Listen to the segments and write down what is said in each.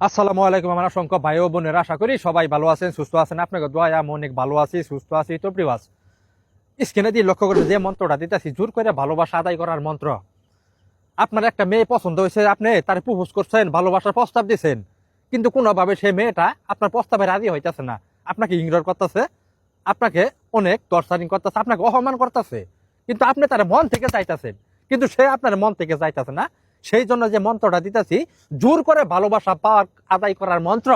আসসালামু আলাইকুম আমার অসংখ্য ভাই ও বোনেরা, আশা করি সবাই ভালো আছেন, সুস্থ আছেন। আপনাকে দোয়ায় আমি অনেক ভালো আছি, সুস্থ আছি। তো প্রিয়াস, স্ক্রিনে দিয়ে লক্ষ্য করে যে মন্ত্রটা দিতেছি, জোর করে ভালোবাসা আদায় করার মন্ত্র। আপনার একটা মেয়ে পছন্দ হয়েছে, আপনি তার প্রপোজ করছেন, ভালোবাসার প্রস্তাব দিচ্ছেন, কিন্তু কোনোভাবে সেই মেয়েটা আপনার প্রস্তাবে রাজি হইতেছে না, আপনাকে ইগনোর করতেছে, আপনাকে অনেক টর্চারিং করতেছে, আপনাকে অপমান করতেছে, কিন্তু আপনি তার মন থেকে চাইতেছেন, কিন্তু সে আপনার মন থেকে চাইতেছে না। সেই জন্য যে মন্ত্রটা দিতেছি, জোর করে ভালোবাসা পাওয়ার আদায় করার মন্ত্র।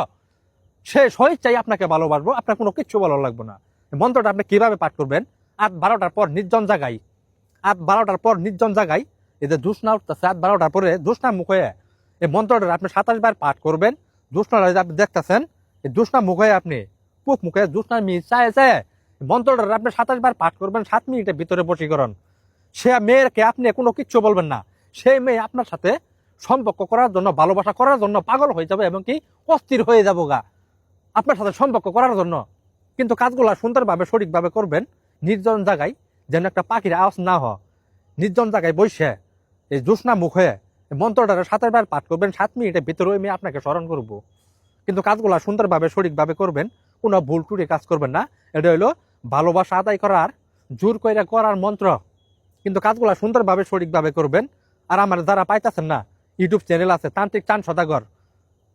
সে স্বেচ্ছাই আপনাকে ভালোবাসবো, আপনার কোনো কিচ্ছু ভালো লাগবে না। মন্ত্রটা আপনি কিভাবে পাঠ করবেন? 8-12টার পর নির্জন জায়গায়, 8-12টার পর নির্জন জায়গায়, এই যে জোৎস্না উঠতেছে, 8-12টার পরে জোৎস্না মুখে এই মন্ত্রটা আপনি 27 বার পাঠ করবেন। জোৎস্নাটা আপনি দেখতেছেন, এই জোৎস্না মুখে আপনি পুক মুখে জোৎস্নার চায় চায় মন্ত্রটা আপনি 27 বার পাঠ করবেন। 7 মিনিটের ভিতরে বশীকরণ। সে মেয়েকে আপনি কোনো কিচ্ছু বলবেন না, সেই মেয়ে আপনার সাথে সম্পর্ক করার জন্য, ভালোবাসা করার জন্য পাগল হয়ে যাবে এবং কি অস্থির হয়ে যাবো গা আপনার সাথে সম্পর্ক করার জন্য। কিন্তু কাজগুলো সুন্দরভাবে সঠিকভাবে করবেন। নির্জন জায়গায় যেন একটা পাখির আওয়াজ না হয়, নির্জন জায়গায় বসে এই জোৎস্না মুখে মন্ত্রটা 7 বার পাঠ করবেন। 7 মিনিটের ভিতরে ওই মেয়ে আপনাকে স্মরণ করব। কিন্তু কাজগুলো সুন্দরভাবে সঠিকভাবে করবেন, কোনো ভুল টুটি কাজ করবেন না। এটা হইলো ভালোবাসা আদায় করার, জোর করে করার মন্ত্র। কিন্তু কাজগুলো সুন্দরভাবে সঠিকভাবে করবেন। আর আমার যারা পাইতেছেন না, ইউটিউব চ্যানেল আছে তান্ত্রিক চান সদাগর,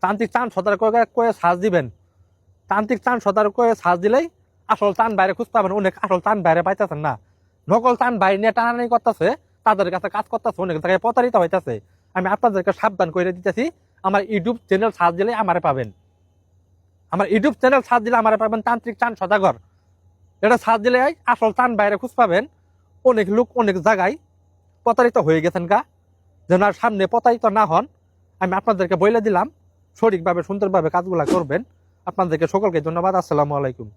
তান্ত্রিক চান সদাগর করে সার্চ দিবেন। তান্ত্রিক চান সদাগর করে সার্চ দিলেই আসল চান বাইরে খুঁজ পাবেন। অনেক আসল চান বাইরে পাইতেছেন না, নকল চান বাইরে নিয়ে টানাটানি করতেছে, তাদের কাছে কাজ করতেছে, অনেক জায়গায় প্রতারিত হইতেছে। আমি আপনাদেরকে সাবধান করে দিতেছি, আমার ইউটিউব চ্যানেল সার্চ দিলে আমারে পাবেন। আমার ইউটিউব চ্যানেল সার্চ দিলে আমারে পাবেন, তান্ত্রিক চান সদাগর। এটা সার্চ দিলে আসল চান বাইরে খুঁজ পাবেন। অনেক লোক অনেক জায়গায় প্রতারিত হয়ে গেছেন গা, যেন আর সামনে প্রতারিত না হন। আমি আপনাদেরকে বলে দিলাম, সঠিকভাবে সুন্দরভাবে কাজগুলা করবেন। আপনাদেরকে সকলকে ধন্যবাদ। আসসালামু আলাইকুম।